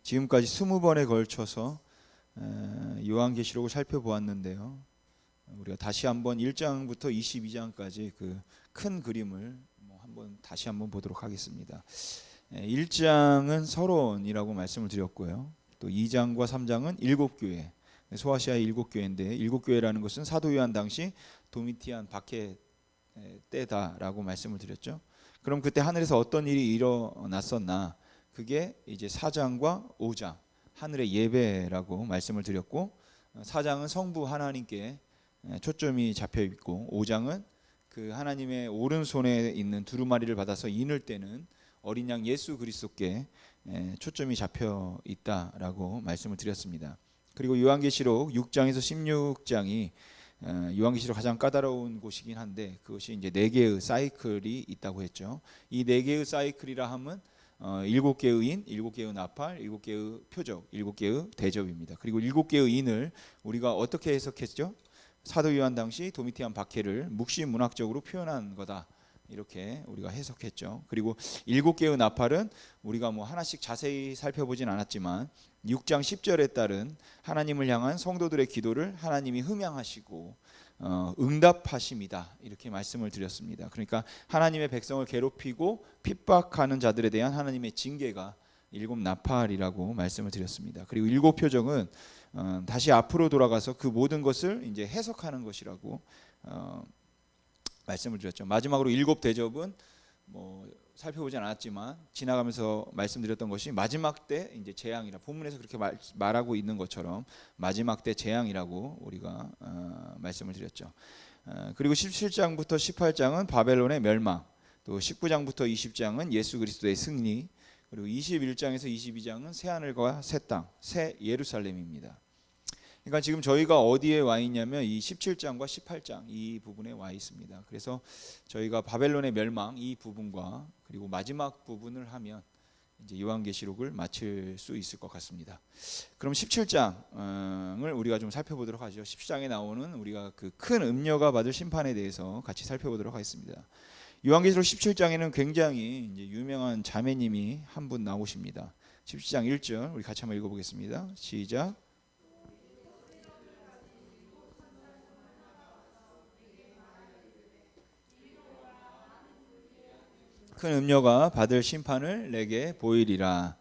지금까지 20번에 걸쳐서 요한계시록을 살펴보았는데요. 우리가 다시 한번 1장부터 22장까지 그 큰 그림을 한번 다시 한번 보도록 하겠습니다. 1장은 서론이라고 말씀을 드렸고요. 또 2장과 3장은 7교회, 소아시아의 7교회인데 7교회라는 것은 사도 요한 당시 도미티안 박해 때다라고 말씀을 드렸죠. 그럼 그때 하늘에서 어떤 일이 일어났었나? 그게 이제 4장과 5장 하늘의 예배라고 말씀을 드렸고, 4장은 성부 하나님께 초점이 잡혀 있고, 5장은 그 하나님의 오른손에 있는 두루마리를 받아서 인을 떼는 어린 양 예수 그리스도께 초점이 잡혀 있다라고 말씀을 드렸습니다. 그리고 요한계시록 6장에서 16장이 요한계시록 가장 까다로운 곳이긴 한데, 그것이 이제 4개의 사이클이 있다고 했죠. 이 4개의 사이클이라 함은 7개의 인, 7개의 나팔, 7개의 표적, 7개의 대접입니다. 그리고 7개의 인을 우리가 어떻게 해석했죠? 사도 요한 당시 도미티안 박해를 묵시문학적으로 표현한 거다, 이렇게 우리가 해석했죠. 그리고 7개의 나팔은 우리가 하나씩 자세히 살펴보진 않았지만 6장 10절에 따른 하나님을 향한 성도들의 기도를 하나님이 흠양하시고 응답하심이다, 이렇게 말씀을 드렸습니다. 그러니까 하나님의 백성을 괴롭히고 핍박하는 자들에 대한 하나님의 징계가 7 나팔이라고 말씀을 드렸습니다. 그리고 7 표적은 다시 앞으로 돌아가서 그 모든 것을 이제 해석하는 것이라고 말씀을 드렸죠. 마지막으로 7 대접은 살펴보진 않았지만 지나가면서 말씀드렸던 것이 마지막 때 이제 재앙이라, 본문에서 그렇게 말하고 있는 것처럼 마지막 때 재앙이라고 우리가 말씀을 드렸죠. 그리고 17장부터 18장은 바벨론의 멸망, 또 19장부터 20장은 예수 그리스도의 승리, 그리고 21장에서 22장은 새 하늘과 새 땅, 새 예루살렘입니다. 그러니까 지금 저희가 어디에 와 있냐면 이 17장과 18장 이 부분에 와 있습니다. 그래서 저희가 바벨론의 멸망 이 부분과 그리고 마지막 부분을 하면 이제 요한계시록을 마칠 수 있을 것 같습니다. 그럼 17장을 우리가 좀 살펴보도록 하죠. 17장에 나오는 우리가 그 큰 음녀가 받을 심판에 대해서 같이 살펴보도록 하겠습니다. 요한계시록 17장에는 굉장히 이제 유명한 자매님이 한 분 나오십니다. 17장 1절 우리 같이 한번 읽어보겠습니다. 시작. 큰 음녀가 받을 심판을 내게 보이리라.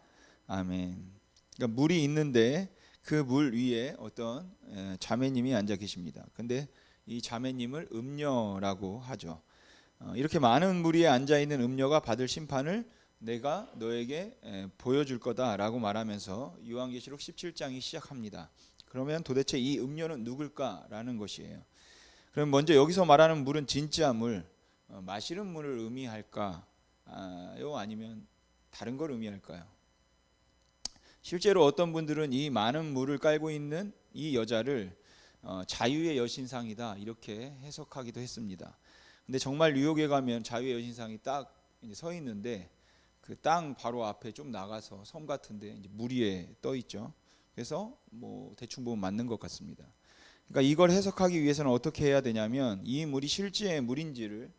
아멘. 그러니까 물이 있는데 그 물 위에 어떤 자매님이 앉아 계십니다. 근데 이 자매님을 음녀라고 하죠. 이렇게 많은 물 위에 앉아 있는 음녀가 받을 심판을 내가 너에게 보여줄 거다라고 말하면서 요한계시록 17장이 시작합니다. 그러면 도대체 이 음녀는 누굴까라는 것이에요. 그럼 먼저 여기서 말하는 물은 진짜 물, 마시는 물을 의미할까요? 아니면 다른 걸 의미할까요? 실제로 어떤 분들은 이 많은 물을 깔고 있는 이 여자를 자유의 여신상이다, 이렇게 해석하기도 했습니다. 근데 정말 뉴욕에 가면 자유의 여신상이 딱 서 있는데 그 땅 바로 앞에 좀 나가서 섬 같은데 이제 물 위에 떠 있죠. 그래서 대충 보면 맞는 것 같습니다. 그러니까 이걸 해석하기 위해서는 어떻게 해야 되냐면 이 물이 실제의 물인지를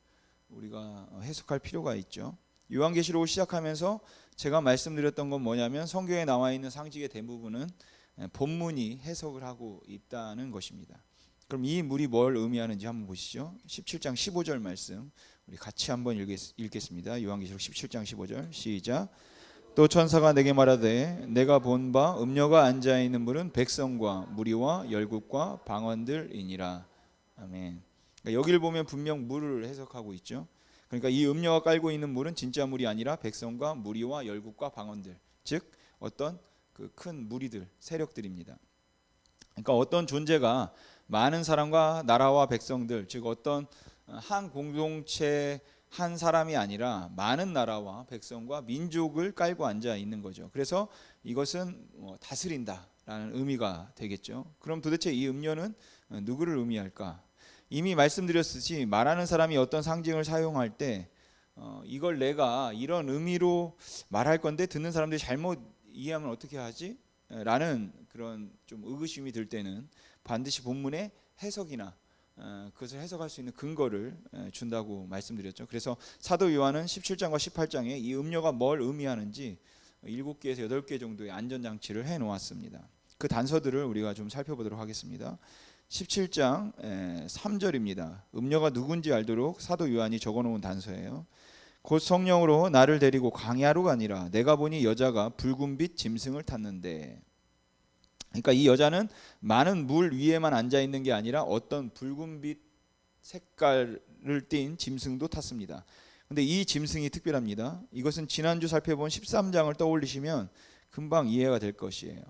우리가 해석할 필요가 있죠. 요한계시록을 시작하면서 제가 말씀드렸던 건 뭐냐면 성경에 나와 있는 상징의 대부분은 본문이 해석을 하고 있다는 것입니다. 그럼 이 물이 뭘 의미하는지 한번 보시죠. 17장 15절 말씀 우리 같이 한번 읽겠습니다. 요한계시록 17장 15절 시작. 또 천사가 내게 말하되 내가 본 바 음녀가 앉아 있는 물은 백성과 무리와 열국과 방언들이니라. 아멘. 그러니까 여기를 보면 분명 물을 해석하고 있죠. 그러니까 이 음녀가 깔고 있는 물은 진짜 물이 아니라 백성과 무리와 열국과 방언들, 즉 어떤 그 큰 무리들, 세력들입니다. 그러니까 어떤 존재가 많은 사람과 나라와 백성들, 즉 어떤 한 공동체 한 사람이 아니라 많은 나라와 백성과 민족을 깔고 앉아 있는 거죠. 그래서 이것은 다스린다라는 의미가 되겠죠. 그럼 도대체 이 음녀는 누구를 의미할까? 이미 말씀드렸듯이 말하는 사람이 어떤 상징을 사용할 때 이걸 내가 이런 의미로 말할 건데 듣는 사람들이 잘못 이해하면 어떻게 하지? 라는 그런 좀 의구심이 들 때는 반드시 본문의 해석이나 그것을 해석할 수 있는 근거를 준다고 말씀드렸죠. 그래서 사도 요한은 17장과 18장에 이 음녀가 뭘 의미하는지 7개에서 8개 정도의 안전장치를 해 놓았습니다. 그 단서들을 우리가 좀 살펴보도록 하겠습니다. 17장 3절입니다. 음녀가 누군지 알도록 사도 요한이 적어놓은 단서예요. 곧 성령으로 나를 데리고 광야로 가니라. 내가 보니 여자가 붉은빛 짐승을 탔는데, 그러니까 이 여자는 많은 물 위에만 앉아 있는 게 아니라 어떤 붉은빛 색깔을 띤 짐승도 탔습니다. 근데 이 짐승이 특별합니다. 이것은 지난주 살펴본 13장을 떠올리시면 금방 이해가 될 것이에요.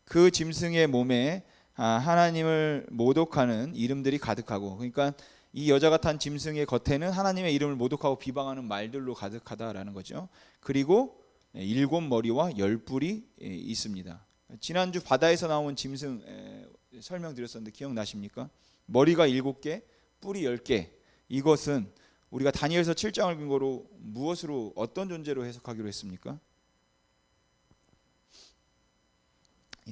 그 짐승의 몸에 하나님을 모독하는 이름들이 가득하고, 그러니까 이 여자가 탄 짐승의 겉에는 하나님의 이름을 모독하고 비방하는 말들로 가득하다라는 거죠. 그리고 7머리와 10뿔이 있습니다. 지난주 바다에서 나온 짐승 설명드렸었는데 기억나십니까? 머리가 7개, 뿔이 10개. 이것은 우리가 다니엘서 7장을 근거로 무엇으로, 어떤 존재로 해석하기로 했습니까?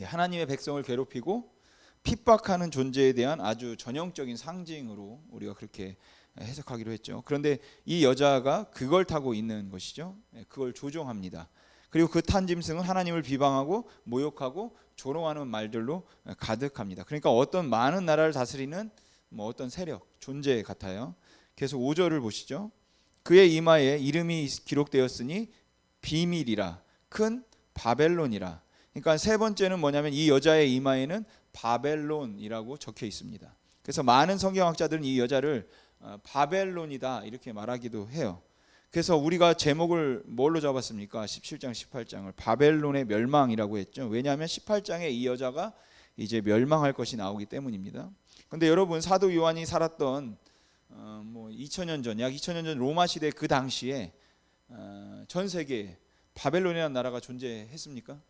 하나님의 백성을 괴롭히고 핍박하는 존재에 대한 아주 전형적인 상징으로 우리가 그렇게 해석하기로 했죠. 그런데 이 여자가 그걸 타고 있는 것이죠. 그걸 조종합니다. 그리고 그 탄 짐승은 하나님을 비방하고 모욕하고 조롱하는 말들로 가득합니다. 그러니까 어떤 많은 나라를 다스리는 어떤 세력, 존재 같아요. 계속 5절을 보시죠. 그의 이마에 이름이 기록되었으니 비밀이라, 큰 바벨론이라. 그러니까 세 번째는 뭐냐면 이 여자의 이마에는 바벨론이라고 적혀 있습니다. 그래서 많은 성경학자들은 이 여자를 바벨론이다 이렇게 말하기도 해요. 그래서 우리가 제목을 뭘로 잡았습니까? 17장 18장을 바벨론의 멸망이라고 했죠. 왜냐하면 18장에 이 여자가 이제 멸망할 것이 나오기 때문입니다. 그런데 여러분, 사도 요한이 살았던 2000년 전, 약 2000년 전 로마 시대 그 당시에 전 세계에 바벨론이라는 나라가 존재했습니까?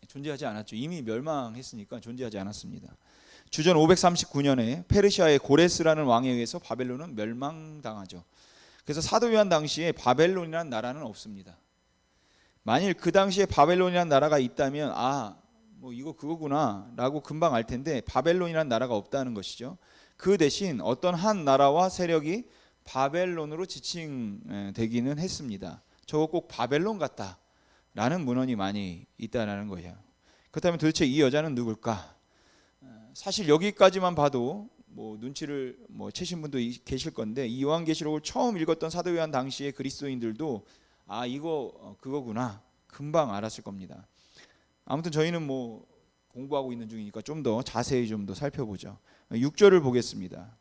존재하지 않았죠. 이미 멸망했으니까 존재하지 않았습니다. 주전 539년에 페르시아의 고레스라는 왕에 의해서 바벨론은 멸망당하죠. 그래서 사도 요한 당시에 바벨론이라는 나라는 없습니다. 만일 그 당시에 바벨론이라는 나라가 있다면 이거 그거구나 라고 금방 알 텐데, 바벨론이라는 나라가 없다는 것이죠. 그 대신 어떤 한 나라와 세력이 바벨론으로 지칭되기는 했습니다. 저거 꼭 바벨론 같다 라는 문헌이 많이 있다는 거예요. 그렇다면 도대체 이 여자는 누굴까? 사실 여기까지만 봐도 눈치를 채신 분도 계실 건데, 이 요한계시록을 처음 읽었던 사도 요한 당시의 그리스도인들도 이거 그거구나 금방 알았을 겁니다. 아무튼 저희는 공부하고 있는 중이니까 좀 더 자세히 좀 더 살펴보죠. 6절을 보겠습니다.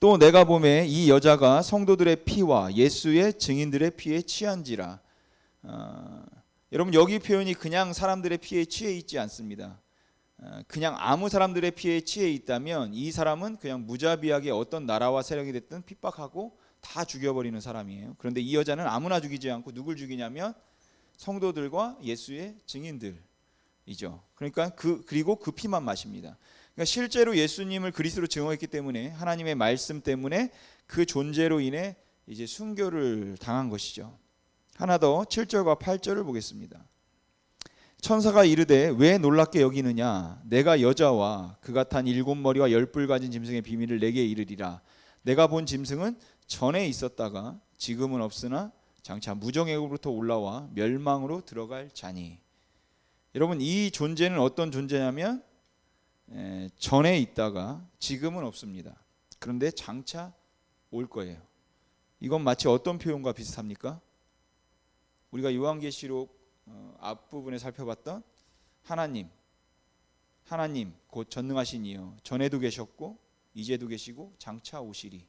또 내가 보매 이 여자가 성도들의 피와 예수의 증인들의 피에 취한지라. 여러분, 여기 표현이 그냥 사람들의 피에 취해 있지 않습니다. 그냥 아무 사람들의 피에 취해 있다면 이 사람은 그냥 무자비하게 어떤 나라와 세력이 됐든 핍박하고 다 죽여버리는 사람이에요. 그런데 이 여자는 아무나 죽이지 않고 누굴 죽이냐면 성도들과 예수의 증인들이죠. 그러니까 그리고 그 피만 마십니다. 그러니까 실제로 예수님을 그리스도로 증언했기 때문에, 하나님의 말씀 때문에 그 존재로 인해 이제 순교를 당한 것이죠. 하나 더 7절과 8절을 보겠습니다. 천사가 이르되 왜 놀랍게 여기느냐? 내가 여자와 그가 탄 7머리와 10뿔 가진 짐승의 비밀을 내게 이르리라. 내가 본 짐승은 전에 있었다가 지금은 없으나 장차 무정액으로부터 올라와 멸망으로 들어갈 자니. 여러분, 이 존재는 어떤 존재냐면 전에 있다가 지금은 없습니다. 그런데 장차 올 거예요. 이건 마치 어떤 표현과 비슷합니까? 우리가 요한계시록 앞부분에 살펴봤던 하나님 곧 전능하신 이여, 전에도 계셨고 이제도 계시고 장차 오시리.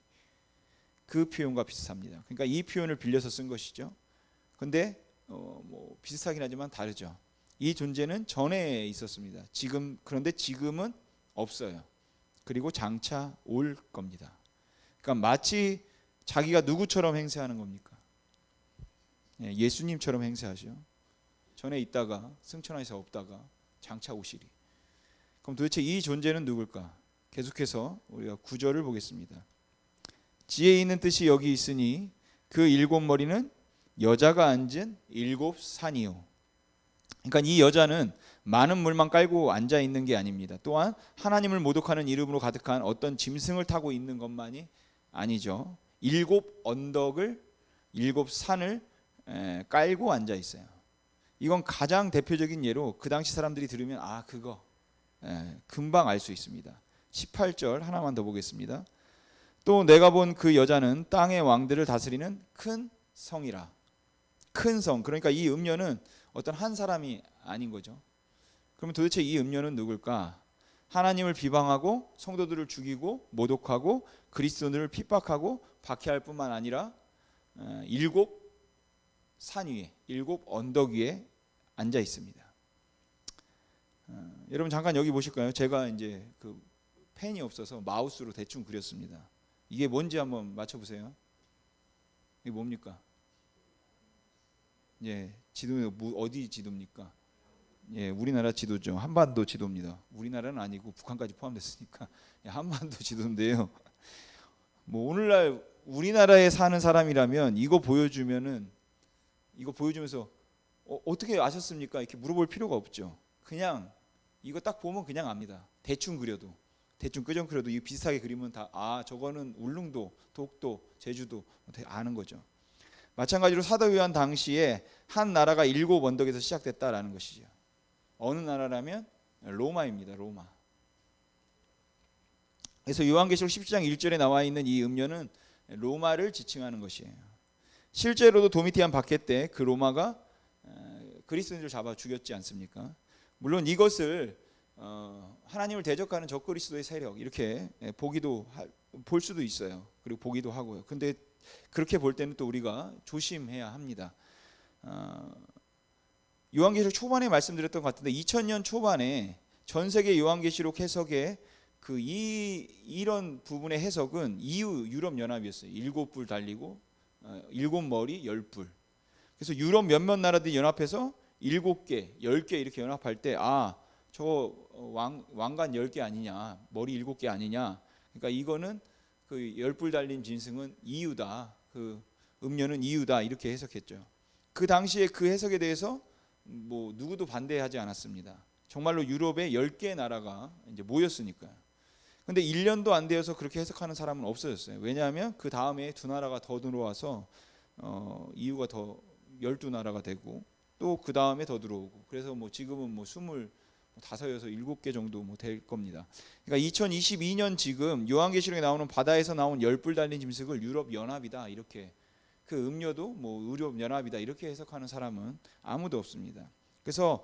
그 표현과 비슷합니다. 그러니까 이 표현을 빌려서 쓴 것이죠. 근데 비슷하긴 하지만 다르죠. 이 존재는 전에 있었습니다. 그런데 지금은 없어요. 그리고 장차 올 겁니다. 그러니까 마치 자기가 누구처럼 행세하는 겁니까? 예수님처럼 행세하죠. 전에 있다가 승천해서 없다가 장차 오시리. 그럼 도대체 이 존재는 누굴까? 계속해서 우리가 9절을 보겠습니다. 지혜 있는 뜻이 여기 있으니 그 7머리는 여자가 앉은 7산이요. 그러니까 이 여자는 많은 물만 깔고 앉아 있는 게 아닙니다. 또한 하나님을 모독하는 이름으로 가득한 어떤 짐승을 타고 있는 것만이 아니죠. 7 언덕을 일곱 산을 깔고 앉아 있어요. 이건 가장 대표적인 예로 그 당시 사람들이 들으면 그거 금방 알 수 있습니다. 18절 하나만 더 보겠습니다. 또 내가 본 그 여자는 땅의 왕들을 다스리는 큰 성이라. 큰 성. 그러니까 이 음녀는 어떤 한 사람이 아닌 거죠. 그러면 도대체 이 음녀는 누굴까? 하나님을 비방하고 성도들을 죽이고 모독하고 그리스도인들을 핍박하고 박해할 뿐만 아니라 일곱 산 위에, 일곱 언덕 위에 앉아 있습니다. 여러분 잠깐 여기 보실까요? 제가 이제 그 펜이 없어서 마우스로 대충 그렸습니다. 이게 뭔지 한번 맞춰보세요. 이게 뭡니까? 지도 어디 지도입니까? 우리나라 지도죠. 한반도 지도입니다. 우리나라는 아니고 북한까지 포함됐으니까 한반도 지도인데요. 뭐 오늘날 우리나라에 사는 사람이라면 이거 보여주면서 어떻게 아셨습니까? 이렇게 물어볼 필요가 없죠. 그냥 이거 딱 보면 그냥 압니다. 대충 끄적거려도 이 비슷하게 그리면 다 저거는 울릉도, 독도, 제주도 아는 거죠. 마찬가지로 사도 요한 당시에 한 나라가 일곱 언덕에서 시작됐다라는 것이죠. 어느 나라라면 로마입니다. 로마. 그래서 요한계시록 17장 1절에 나와 있는 이 음녀는 로마를 지칭하는 것이에요. 실제로도 도미티안 박해 때 그 로마가 그리스도인들을 잡아 죽였지 않습니까? 물론 이것을 하나님을 대적하는 적그리스도의 세력 이렇게 볼 수도 있어요. 그리고 보기도 하고요. 근데 그렇게 볼 때는 또 우리가 조심해야 합니다. 요한계시록 초반에 말씀드렸던 것 같은데 2000년 초반에 전 세계 요한계시록 해석의 이런 부분의 해석은 EU 유럽 연합이었어요. 7뿔 달리고 7머리 10뿔. 그래서 유럽 몇몇 나라들이 연합해서 7개, 10개 이렇게 연합할 때 저 왕관 10개 아니냐, 머리 7개 아니냐. 그러니까 이거는 그 10뿔 달린 짐승은 EU다. 그 음료는 EU다 이렇게 해석했죠. 그 당시에 그 해석에 대해서 뭐 누구도 반대하지 않았습니다. 정말로 유럽에 10개 나라가 이제 모였으니까요. 근데 1년도 안 되어서 그렇게 해석하는 사람은 없어졌어요. 왜냐하면 그 다음에 두 나라가 더 들어와서 EU가 더 12나라가 되고 또 그 다음에 더 들어오고 그래서 뭐 지금은 뭐 25, 7개 정도 뭐 될 겁니다. 그러니까 2022년 지금 요한계시록에 나오는 바다에서 나온 10뿔 달린 짐승을 유럽 연합이다 이렇게 그 음료도 뭐 유럽 연합이다 이렇게 해석하는 사람은 아무도 없습니다. 그래서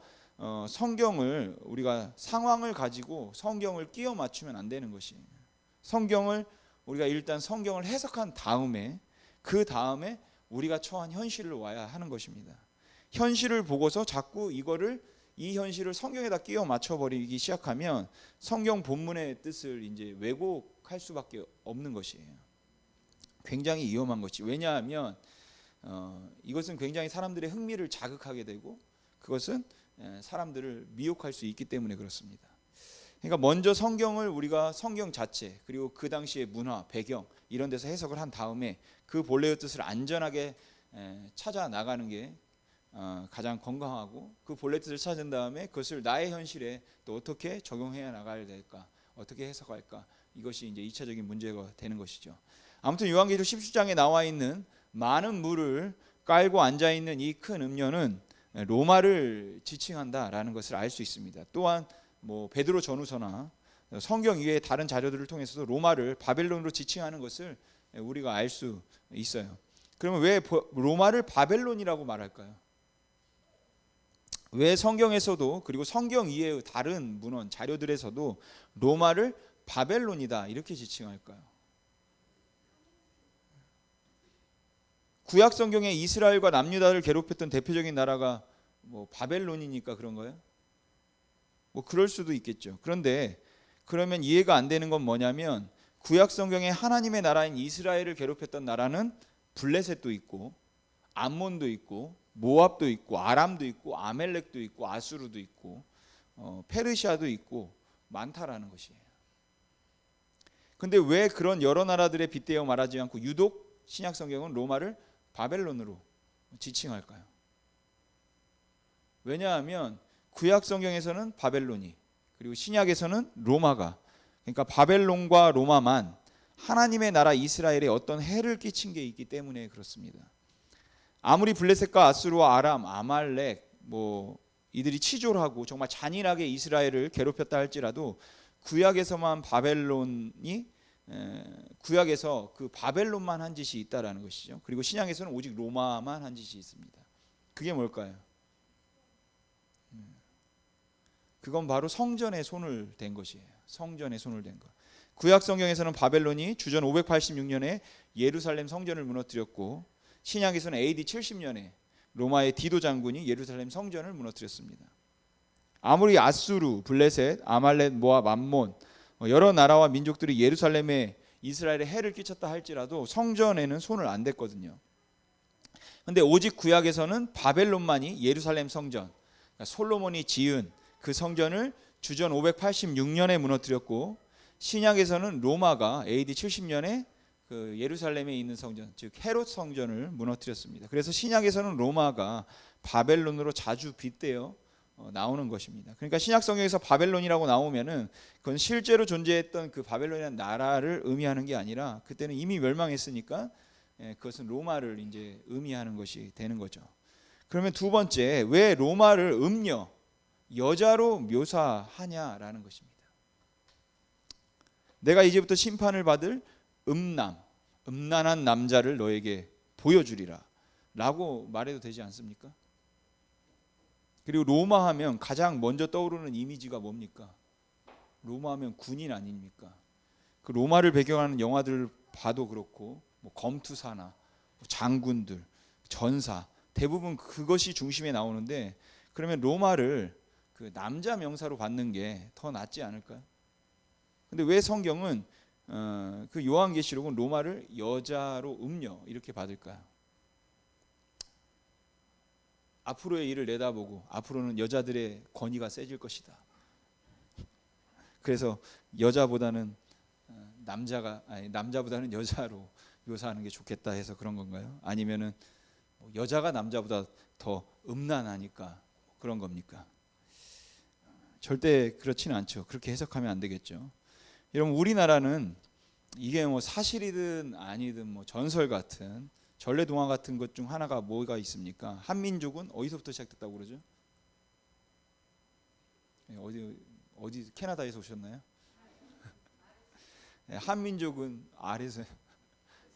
성경을 우리가 상황을 가지고 성경을 끼워 맞추면 안 되는 것이에요. 성경을 우리가 일단 성경을 해석한 다음에 그 다음에 우리가 처한 현실을 와야 하는 것입니다. 현실을 보고서 자꾸 이 현실을 성경에다 끼워 맞춰 버리기 시작하면 성경 본문의 뜻을 이제 왜곡할 수밖에 없는 것이에요. 굉장히 위험한 것이. 왜냐하면 이것은 굉장히 사람들의 흥미를 자극하게 되고 그것은 사람들을 미혹할 수 있기 때문에 그렇습니다. 그러니까 먼저 성경을 우리가 성경 자체 그리고 그 당시의 문화, 배경 이런 데서 해석을 한 다음에 그 본래의 뜻을 안전하게 찾아 나가는 게 가장 건강하고 그 본래 뜻을 찾은 다음에 그것을 나의 현실에 또 어떻게 적용해 나가야 될까, 어떻게 해석할까 이것이 이제 2차적인 문제가 되는 것이죠. 아무튼 요한계시록 17장에 나와 있는 많은 물을 깔고 앉아 있는 이 큰 음녀는 로마를 지칭한다라는 것을 알 수 있습니다. 또한 뭐 베드로 전후서나 성경 이외의 다른 자료들을 통해서도 로마를 바벨론으로 지칭하는 것을 우리가 알 수 있어요. 그러면 왜 로마를 바벨론이라고 말할까요? 왜 성경에서도 그리고 성경 이외의 다른 문헌 자료들에서도 로마를 바벨론이다 이렇게 지칭할까요? 구약 성경에 이스라엘과 남유다를 괴롭혔던 대표적인 나라가 뭐 바벨론이니까 그런 거예요? 뭐 그럴 수도 있겠죠. 그런데 그러면 이해가 안 되는 건 뭐냐면 구약 성경에 하나님의 나라인 이스라엘을 괴롭혔던 나라는 블레셋도 있고 암몬도 있고 모압도 있고 아람도 있고 아멜렉도 있고 아수르도 있고 페르시아도 있고 많다라는 것이에요. 근데 왜 그런 여러 나라들에 빗대어 말하지 않고 유독 신약 성경은 로마를 바벨론으로 지칭할까요? 왜냐하면 구약 성경에서는 바벨론이 그리고 신약에서는 로마가 그러니까 바벨론과 로마만 하나님의 나라 이스라엘에 어떤 해를 끼친 게 있기 때문에 그렇습니다. 아무리 블레셋과 아수르와 아람, 아말렉 뭐 이들이 치졸하고 정말 잔인하게 이스라엘을 괴롭혔다 할지라도 구약에서만 바벨론이 구약에서 그 바벨론만 한 짓이 있다라는 것이죠. 그리고 신약에서는 오직 로마만 한 짓이 있습니다. 그게 뭘까요? 그건 바로 성전에 손을 댄 것이에요. 성전에 손을 댄 것. 구약 성경에서는 바벨론이 주전 586년에 예루살렘 성전을 무너뜨렸고, 신약에서는 AD 70년에 로마의 디도 장군이 예루살렘 성전을 무너뜨렸습니다. 아무리 아수르, 블레셋, 아말렉, 모압, 암몬 여러 나라와 민족들이 예루살렘에 이스라엘에 해를 끼쳤다 할지라도 성전에는 손을 안 댔거든요. 근데 오직 구약에서는 바벨론만이 예루살렘 성전, 그러니까 솔로몬이 지은 그 성전을 주전 586년에 무너뜨렸고, 신약에서는 로마가 AD 70년에 그 예루살렘에 있는 성전, 즉 헤롯 성전을 무너뜨렸습니다. 그래서 신약에서는 로마가 바벨론으로 자주 빗대어 나오는 것입니다. 그러니까 신약 성경에서 바벨론이라고 나오면은 그건 실제로 존재했던 그 바벨론이라는 나라를 의미하는 게 아니라 그때는 이미 멸망했으니까 그것은 로마를 이제 의미하는 것이 되는 거죠. 그러면 두 번째, 왜 로마를 음녀, 여자로 묘사하냐라는 것입니다. 내가 이제부터 심판을 받을 음란한 남자를 너에게 보여주리라 라고 말해도 되지 않습니까? 그리고 로마 하면 가장 먼저 떠오르는 이미지가 뭡니까? 로마 하면 군인 아닙니까? 그 로마를 배경하는 영화들을 봐도 그렇고 뭐 검투사나 뭐 장군들, 전사 대부분 그것이 중심에 나오는데, 그러면 로마를 그 남자 명사로 받는 게 더 낫지 않을까요? 근데 왜 성경은 그 요한계시록은 로마를 여자로 음녀 이렇게 받을까요? 앞으로의 일을 내다보고 앞으로는 여자들의 권위가 세질 것이다. 그래서 여자보다는 남자보다는 여자로 묘사하는 게 좋겠다 해서 그런 건가요? 아니면은 여자가 남자보다 더 음란하니까 그런 겁니까? 절대 그렇지는 않죠. 그렇게 해석하면 안 되겠죠. 여러분, 우리나라는 이게 뭐 사실이든 아니든 뭐 전설 같은 전래동화 같은 것 중 하나가 뭐가 있습니까? 한민족은 어디서부터 시작됐다고 그러죠? 어디 캐나다에서 오셨나요? 한민족은 알에서,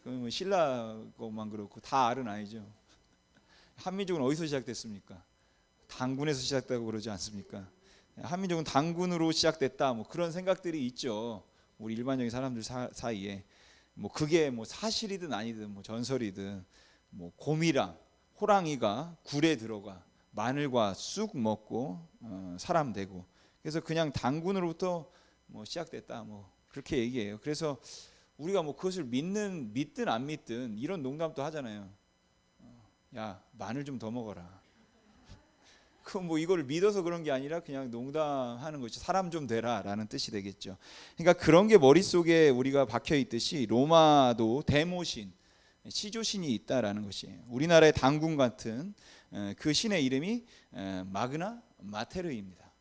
그러면 신라 것만 그렇고 다 알은 아니죠. 한민족은 어디서 시작됐습니까? 당군에서 시작됐다고 그러지 않습니까? 한민족은 당군으로 시작됐다, 뭐 그런 생각들이 있죠. 우리 일반적인 사람들 사이에. 뭐 그게 뭐 사실이든 아니든 뭐 전설이든, 뭐 곰이랑 호랑이가 굴에 들어가 마늘과 쑥 먹고 사람 되고, 그래서 그냥 당군으로부터 뭐 시작됐다, 뭐 그렇게 얘기해요. 그래서 우리가 뭐 그것을 믿든 안 믿든 이런 농담도 하잖아요. 야, 마늘 좀 더 먹어라. 그 뭐 이걸 믿어서 그런 게 아니라 그냥 농담하는 거죠. 사람 좀 되라라는 뜻이 되겠죠. 그러니까 그런 게 머릿속에 우리가 박혀 있듯이 로마도 데모신, 시조신이 있다라는 것이에요. 우리나라의 당군 같은 그 신의 이름이 마그나 마테르입니다.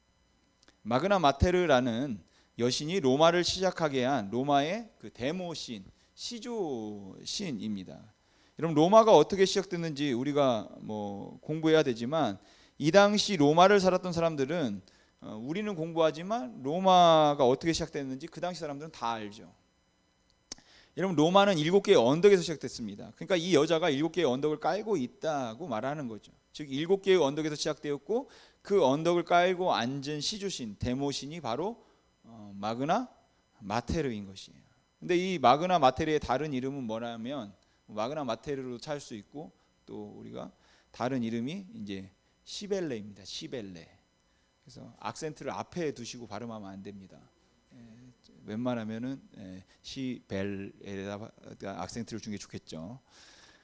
마그나 마테르라는 여신이 로마를 시작하게 한 로마의 그 데모신, 시조신입니다. 여러분, 로마가 어떻게 시작됐는지 우리가 뭐 공부해야 되지만, 이 당시 로마를 살았던 사람들은 우리는 공부하지만 로마가 어떻게 시작됐는지 그 당시 사람들은 다 알죠. 여러분, 로마는 7개의 언덕에서 시작됐습니다. 그러니까 이 여자가 7개의 언덕을 깔고 있다고 말하는 거죠. 즉 7개의 언덕에서 시작되었고, 그 언덕을 깔고 앉은 시주신, 데모신이 바로 마그나 마테르인 것이에요. 근데 이 마그나 마테르의 다른 이름은 뭐냐면, 마그나 마테르로 찾을 수 있고, 또 우리가 다른 이름이 이제 시벨레입니다. 시벨레. 그래서 악센트를 앞에 두시고 발음하면 안 됩니다. 웬만하면은 시벨에다 악센트를 준 게 좋겠죠.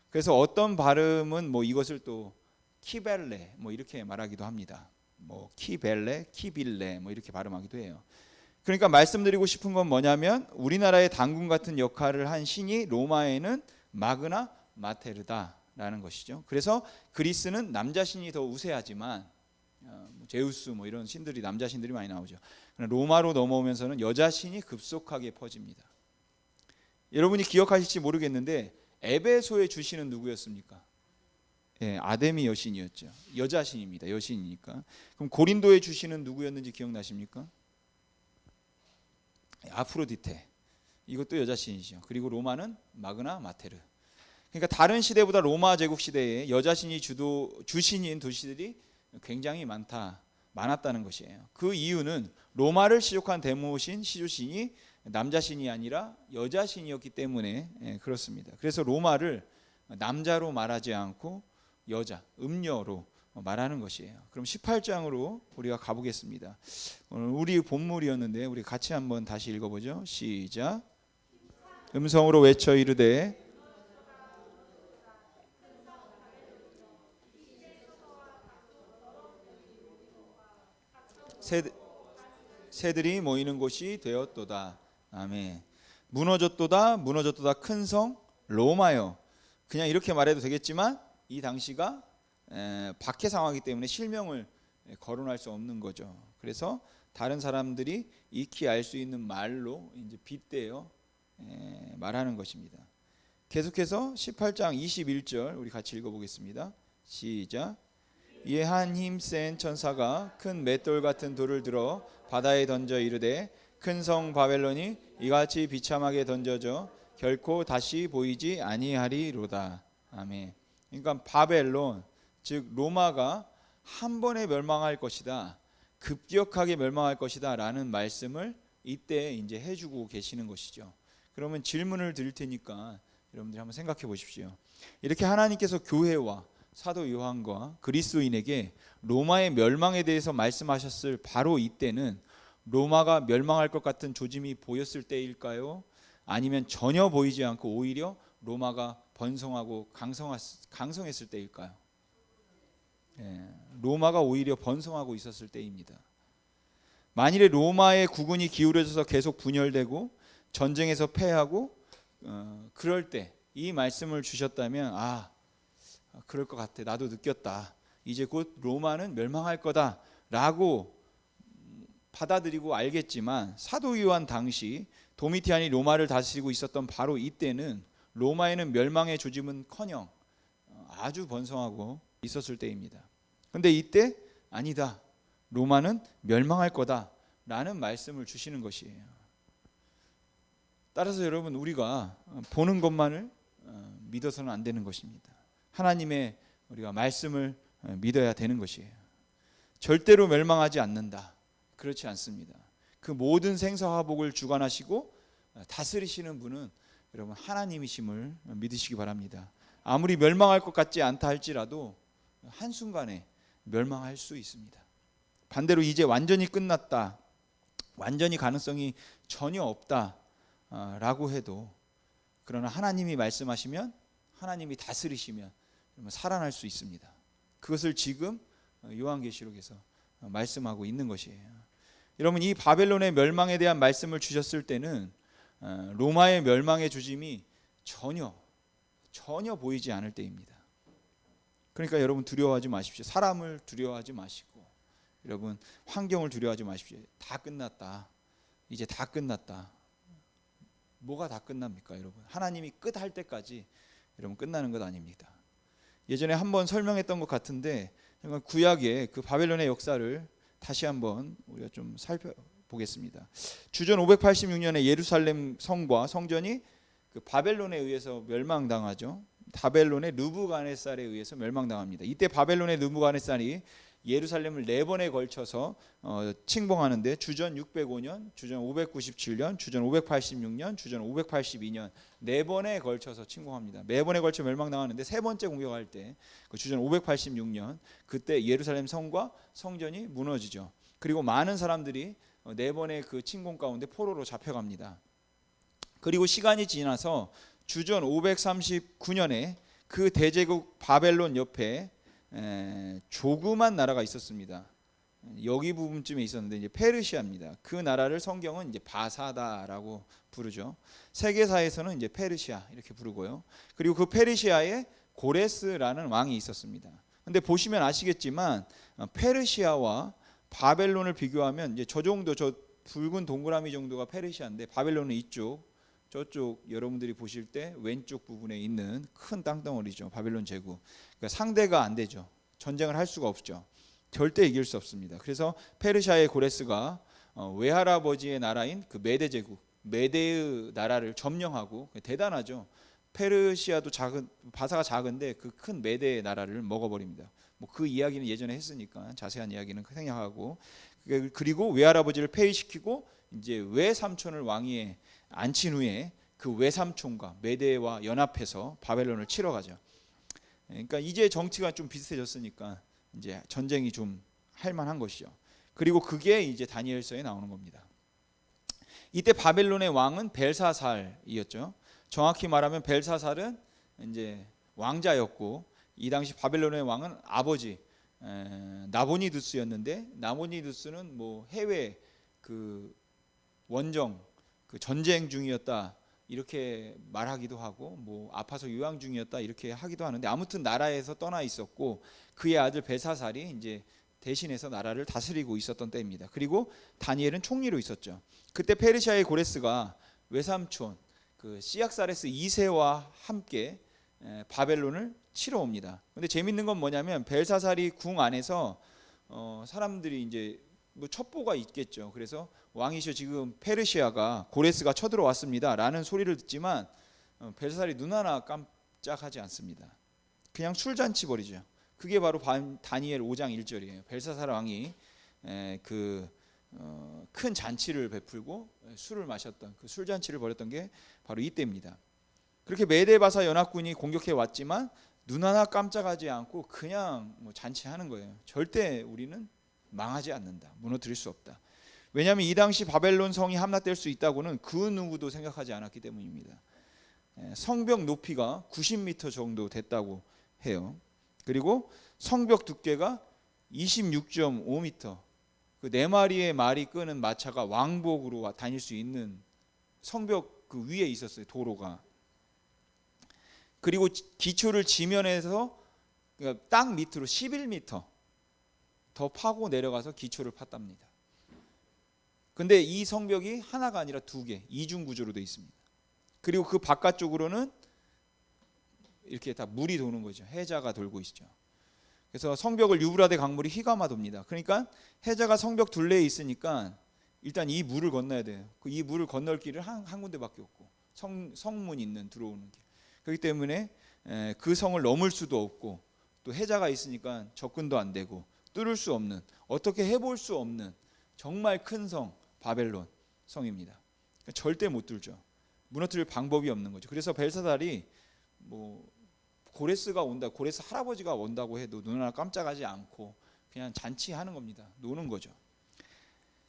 그래서 어떤 발음은 뭐 이것을 또 키벨레 뭐 이렇게 말하기도 합니다. 뭐 키벨레, 키빌레 뭐 이렇게 발음하기도 해요. 그러니까 말씀드리고 싶은 건 뭐냐면, 우리나라의 당군 같은 역할을 한 신이 로마에는 마그나 마테르다라는 것이죠. 그래서 그리스는 남자 신이 더 우세하지만 제우스 뭐 이런 신들이, 남자 신들이 많이 나오죠. 로마로 넘어오면서는 여자 신이 급속하게 퍼집니다. 여러분이 기억하실지 모르겠는데 에베소의 주신은 누구였습니까? 예, 아데미 여신이었죠. 여자신입니다. 여신이니까. 그럼 고린도의 주신은 누구였는지 기억나십니까? 아프로디테. 이것도 여자신이죠. 그리고 로마는 마그나 마테르. 그러니까 다른 시대보다 로마 제국 시대에 여자신이 주신인 도시들이 굉장히 많았다는 것이에요. 그 이유는 로마를 시족한 데모신 시조신이 남자신이 아니라 여자신이었기 때문에 그렇습니다. 그래서 로마를 남자로 말하지 않고 여자, 음녀로 말하는 것이에요. 그럼 18장으로 우리가 가보겠습니다. 오늘 우리 본물이었는데 우리 같이 한번 다시 읽어보죠. 시작. 음성으로 외쳐 이르되 새들이 모이는 곳이 되었도다. 아멘. 무너졌도다 큰 성 로마여. 그냥 이렇게 말해도 되겠지만 이 당시가 박해 상황이기 때문에 실명을 거론할 수 없는 거죠. 그래서 다른 사람들이 익히 알 수 있는 말로 이제 빗대어 말하는 것입니다. 계속해서 18장 21절 우리 같이 읽어보겠습니다. 시작. 이에 한 힘센 천사가 큰 맷돌 같은 돌을 들어 바다에 던져 이르되 큰 성 바벨론이 이같이 비참하게 던져져 결코 다시 보이지 아니하리로다. 아멘. 그러니까 바벨론 즉 로마가 한 번에 멸망할 것이다. 급격하게 멸망할 것이다 라는 말씀을 이때 이제 해주고 계시는 것이죠. 그러면 질문을 드릴 테니까 여러분들이 한번 생각해 보십시오. 이렇게 하나님께서 교회와 사도 요한과 그리스도인에게 로마의 멸망에 대해서 말씀하셨을 바로 이때는 로마가 멸망할 것 같은 조짐이 보였을 때일까요? 아니면 전혀 보이지 않고 오히려 로마가 번성하고 강성했을 때일까요? 로마가 오히려 번성하고 있었을 때입니다. 만일에 로마의 국군이 기울어져서 계속 분열되고 전쟁에서 패하고 그럴 때 이 말씀을 주셨다면 그럴 것 같아. 나도 느꼈다. 이제 곧 로마는 멸망할 거다라고 받아들이고 알겠지만 사도 요한 당시 도미티안이 로마를 다스리고 있었던 바로 이때는 로마에는 멸망의 조짐은커녕 아주 번성하고 있었을 때입니다. 그런데 이때 아니다. 로마는 멸망할 거다라는 말씀을 주시는 것이에요. 따라서 여러분 우리가 보는 것만을 믿어서는 안 되는 것입니다. 하나님의 우리가 말씀을 믿어야 되는 것이에요. 절대로 멸망하지 않는다. 그렇지 않습니다. 그 모든 생사화복을 주관하시고 다스리시는 분은 여러분 하나님이심을 믿으시기 바랍니다. 아무리 멸망할 것 같지 않다 할지라도 한순간에 멸망할 수 있습니다. 반대로 이제 완전히 끝났다. 완전히 가능성이 전혀 없다 라고 해도 그러나 하나님이 말씀하시면 하나님이 다스리시면 살아날 수 있습니다. 그것을 지금 요한계시록에서 말씀하고 있는 것이에요. 여러분 이 바벨론의 멸망에 대한 말씀을 주셨을 때는 로마의 멸망의 조짐이 전혀 보이지 않을 때입니다. 그러니까 여러분 두려워하지 마십시오. 사람을 두려워하지 마시고 여러분 환경을 두려워하지 마십시오. 다 끝났다. 이제 다 끝났다. 뭐가 다 끝납니까 여러분? 하나님이 끝할 때까지 여러분 끝나는 것 아닙니다. 예전에 한번 설명했던 것 같은데 구약의 그 바벨론의 역사를 다시 한번 우리가 좀 살펴보겠습니다. 주전 586년에 예루살렘 성과 성전이 그 바벨론에 의해서 멸망당하죠. 바벨론의 느부갓네살에 의해서 멸망당합니다. 이때 바벨론의 느부갓네살이 예루살렘을 4번에 걸쳐서 침공하는데 주전 605년, 주전 597년, 주전 586년, 주전 582년 4번에 걸쳐서 침공합니다. 4번에 걸쳐 멸망당하는데 3번째 공격할 때 그 주전 586년 그때 예루살렘 성과 성전이 무너지죠. 그리고 많은 사람들이 4번의 그 침공 가운데 포로로 잡혀갑니다. 그리고 시간이 지나서 주전 539년에 그 대제국 바벨론 옆에 조그만 나라가 있었습니다. 여기 부분쯤에 있었는데 이제 페르시아입니다. 그 나라를 성경은 이제 바사다라고 부르죠. 세계사에서는 이제 페르시아 이렇게 부르고요. 그리고 그 페르시아에 고레스라는 왕이 있었습니다. 근데 보시면 아시겠지만 페르시아와 바벨론을 비교하면 이제 저 정도 저 붉은 동그라미 정도가 페르시아인데 바벨론은 이쪽 저쪽 여러분들이 보실 때 왼쪽 부분에 있는 큰 땅덩어리죠. 바벨론 제국. 그러니까 상대가 안 되죠. 전쟁을 할 수가 없죠. 절대 이길 수 없습니다. 그래서 페르시아의 고레스가 외할아버지의 나라인 그 메대 제국, 메대의 나라를 점령하고, 대단하죠. 페르시아도 작은, 바사가 작은데 그 큰 메대의 나라를 먹어버립니다. 뭐 그 이야기는 예전에 했으니까 자세한 이야기는 생략하고, 그리고 외할아버지를 폐위시키고 이제 외삼촌을 왕위에 앉힌 후에 그 외삼촌과 메대와 연합해서 바벨론을 치러 가죠. 그러니까 이제 정치가 좀 비슷해졌으니까 이제 전쟁이 좀 할만한 것이죠. 그리고 그게 이제 다니엘서에 나오는 겁니다. 이때 바벨론의 왕은 벨사살이었죠. 정확히 말하면 벨사살은 이제 왕자였고, 이 당시 바벨론의 왕은 아버지 나보니두스였는데, 나보니두스는 뭐 해외 그 원정 그 전쟁 중이었다 이렇게 말하기도 하고, 뭐 아파서 요양 중이었다 이렇게 하기도 하는데, 아무튼 나라에서 떠나 있었고, 그의 아들 벨사살이 이제 대신해서 나라를 다스리고 있었던 때입니다. 그리고 다니엘은 총리로 있었죠. 그때 페르시아의 고레스가 외삼촌 그 시악사레스 2세와 함께 바벨론을 치러 옵니다. 근데 재밌는 건 뭐냐면, 벨사살이 궁 안에서 사람들이 이제 뭐 첩보가 있겠죠. 그래서 왕이시여, 지금 페르시아가 고레스가 쳐들어왔습니다 라는 소리를 듣지만 벨사살이 눈 하나 깜짝하지 않습니다. 그냥 술잔치 벌이죠. 그게 바로 다니엘 5장 1절이에요. 벨사살 왕이 큰 잔치를 베풀고 술을 마셨던 그 술잔치를 벌였던 게 바로 이때입니다. 그렇게 메데바사 연합군이 공격해 왔지만 눈 하나 깜짝하지 않고 그냥 뭐 잔치하는 거예요. 절대 우리는 망하지 않는다, 무너뜨릴 수 없다. 왜냐하면 이 당시 바벨론 성이 함락될 수 있다고는 그 누구도 생각하지 않았기 때문입니다. 성벽 높이가 90m 정도 됐다고 해요. 그리고 성벽 두께가 26.5m, 그 4마리의 말이 끄는 마차가 왕복으로 다닐 수 있는 성벽 그 위에 있었어요, 도로가. 그리고 기초를 지면에서 그러니까 땅 밑으로 11m 더 파고 내려가서 기초를 팠답니다. 근데 이 성벽이 하나가 아니라 2개, 이중 구조로 되어 있습니다. 그리고 그 바깥쪽으로는 이렇게 다 물이 도는 거죠. 해자가 돌고 있죠. 그래서 성벽을 유브라데 강물이 휘감아 돕니다. 그러니까 해자가 성벽 둘레에 있으니까 일단 이 물을 건너야 돼요. 이 물을 건널 길을 한 군데밖에 없고, 성문 있는 들어오는 길. 그렇기 때문에 그 성을 넘을 수도 없고, 또 해자가 있으니까 접근도 안 되고, 뚫을 수 없는, 어떻게 해볼 수 없는 정말 큰 성, 바벨론 성입니다. 그러니까 절대 못 뚫죠. 무너뜨릴 방법이 없는 거죠. 그래서 벨사살이 뭐 고레스가 온다, 고레스 할아버지가 온다고 해도 눈 하나 깜짝하지 않고 그냥 잔치하는 겁니다. 노는 거죠.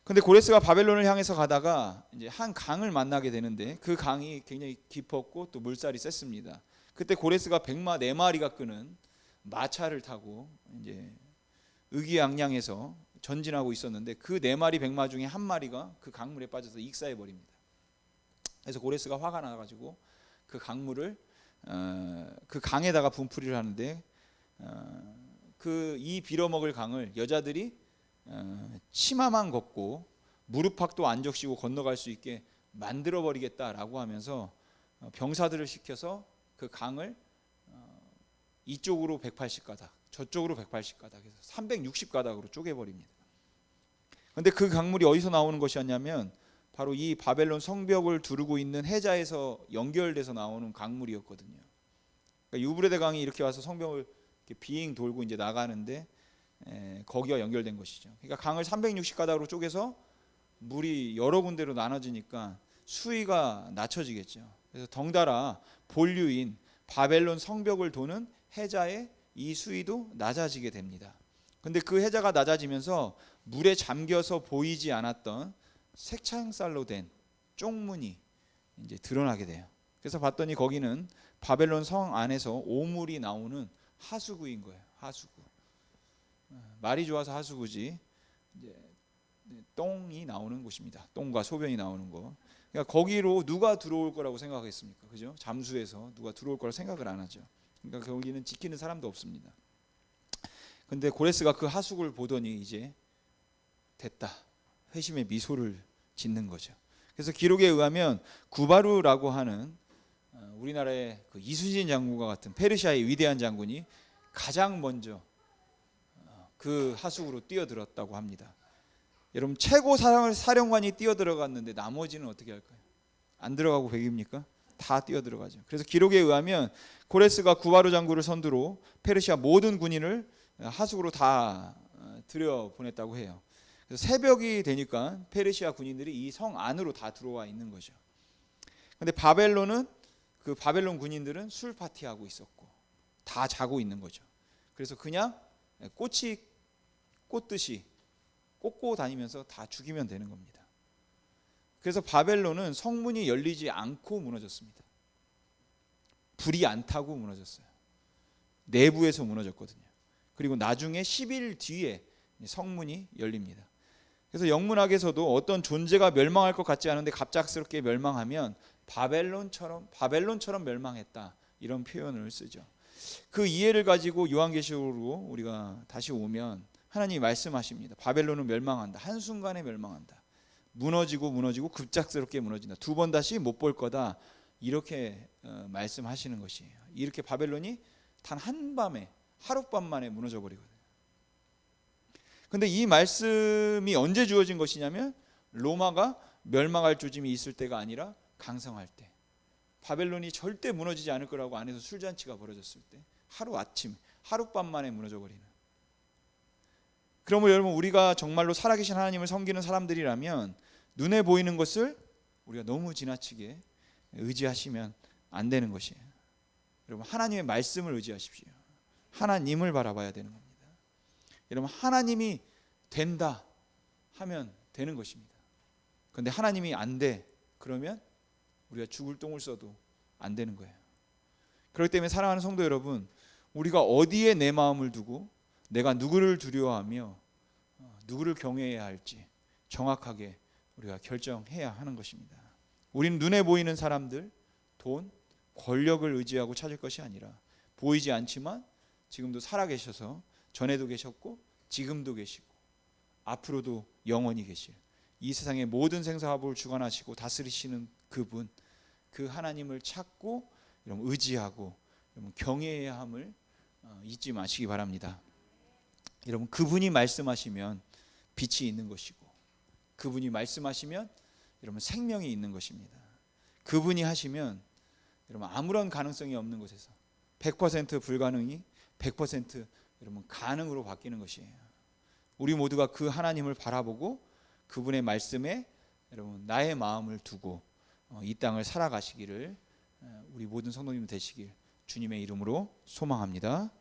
근데 고레스가 바벨론을 향해서 가다가 이제 한 강을 만나게 되는데, 그 강이 굉장히 깊었고 또 물살이 셌습니다. 그때 고레스가 백마 4마리가 끄는 마차를 타고 이제 의기양양해서 전진하고 있었는데, 그 4마리 백마 중에 1마리가 그 강물에 빠져서 익사해 버립니다. 그래서 고레스가 화가 나가지고 그 강물을 그 강에다가 분풀이를 하는데, 그 이 빌어먹을 강을 여자들이 치마만 걷고 무릎팍도 안 적시고 건너갈 수 있게 만들어 버리겠다라고 하면서 병사들을 시켜서 그 강을 이쪽으로 180가닥, 저쪽으로 180가닥 해서 360가닥으로 쪼개버립니다. 그런데 그 강물이 어디서 나오는 것이었냐면, 바로 이 바벨론 성벽을 두르고 있는 해자에서 연결돼서 나오는 강물이었거든요. 그러니까 유브레데 강이 이렇게 와서 성벽을 이렇게 빙 돌고 이제 나가는데 거기와 연결된 것이죠. 그러니까 강을 360가닥으로 쪼개서 물이 여러 군데로 나눠지니까 수위가 낮춰지겠죠. 그래서 덩달아 본류인 바벨론 성벽을 도는 해자의 이 수위도 낮아지게 됩니다. 근데 그 해자가 낮아지면서 물에 잠겨서 보이지 않았던 색창살로 된 쪽문이 이제 드러나게 돼요. 그래서 봤더니 거기는 바벨론 성 안에서 오물이 나오는 하수구인 거예요. 하수구. 말이 좋아서 하수구지, 이제 똥이 나오는 곳입니다. 똥과 소변이 나오는 거. 그러니까 거기로 누가 들어올 거라고 생각했습니까? 그죠? 잠수해서 누가 들어올 거라고 생각을 안 하죠. 그러니까 거기는 지키는 사람도 없습니다. 근데 고레스가 그 하수구를 보더니 이제 됐다, 회심의 미소를 짓는 거죠. 그래서 기록에 의하면 구바루라고 하는 우리나라의 그 이순신 장군과 같은 페르시아의 위대한 장군이 가장 먼저 그 하수구로 뛰어들었다고 합니다. 여러분, 최고 사령관이 뛰어들어갔는데 나머지는 어떻게 할까요? 안 들어가고 백입니까? 다 뛰어들어가죠. 그래서 기록에 의하면 고레스가 구바루 장군을 선두로 페르시아 모든 군인을 하수구로 다 들여보냈다고 해요. 그래서 새벽이 되니까 페르시아 군인들이 이 성 안으로 다 들어와 있는 거죠. 근데 그 바벨론 군인들은 술 파티하고 있었고 다 자고 있는 거죠. 그래서 그냥 꽃이 꽂듯이 꽂고 다니면서 다 죽이면 되는 겁니다. 그래서 바벨론은 성문이 열리지 않고 무너졌습니다. 불이 안 타고 무너졌어요. 내부에서 무너졌거든요. 그리고 나중에 10일 뒤에 성문이 열립니다. 그래서 영문학에서도 어떤 존재가 멸망할 것 같지 않은데 갑작스럽게 멸망하면 바벨론처럼 멸망했다, 이런 표현을 쓰죠. 그 이해를 가지고 요한계시록으로 우리가 다시 오면 하나님이 말씀하십니다. 바벨론은 멸망한다. 한순간에 멸망한다. 무너지고 급작스럽게 무너진다. 두 번 다시 못 볼 거다. 이렇게 말씀하시는 것이에요. 이렇게 바벨론이 단 한밤에, 하룻밤 만에 무너져 버리거든요. 근데 이 말씀이 언제 주어진 것이냐면 로마가 멸망할 조짐이 있을 때가 아니라 강성할 때, 바벨론이 절대 무너지지 않을 거라고 안에서 술잔치가 벌어졌을 때, 하룻밤 만에 무너져 버리는. 그러면 여러분, 우리가 정말로 살아계신 하나님을 섬기는 사람들이라면 눈에 보이는 것을 우리가 너무 지나치게 의지하시면 안 되는 것이에요. 여러분, 하나님의 말씀을 의지하십시오. 하나님을 바라봐야 되는 겁니다. 여러분, 하나님이 된다 하면 되는 것입니다. 그런데 하나님이 안 돼, 그러면 우리가 죽을 똥을 써도 안 되는 거예요. 그렇기 때문에 사랑하는 성도 여러분, 우리가 어디에 내 마음을 두고 내가 누구를 두려워하며 누구를 경외해야 할지 정확하게 우리가 결정해야 하는 것입니다. 우리는 눈에 보이는 사람들, 돈, 권력을 의지하고 찾을 것이 아니라 보이지 않지만 지금도 살아계셔서 전에도 계셨고 지금도 계시고 앞으로도 영원히 계실 이 세상의 모든 생사화복을 주관하시고 다스리시는 그분, 그 하나님을 찾고 여러분 의지하고 여러분 경외해야 함을 잊지 마시기 바랍니다. 여러분, 그분이 말씀하시면 빛이 있는 것이고 그분이 말씀하시면 여러분 생명이 있는 것입니다. 그분이 하시면 여러분 아무런 가능성이 없는 곳에서 100% 불가능이 100% 여러분 가능으로 바뀌는 것이에요. 우리 모두가 그 하나님을 바라보고 그분의 말씀에 여러분 나의 마음을 두고 이 땅을 살아가시기를 우리 모든 성도님 되시길 주님의 이름으로 소망합니다.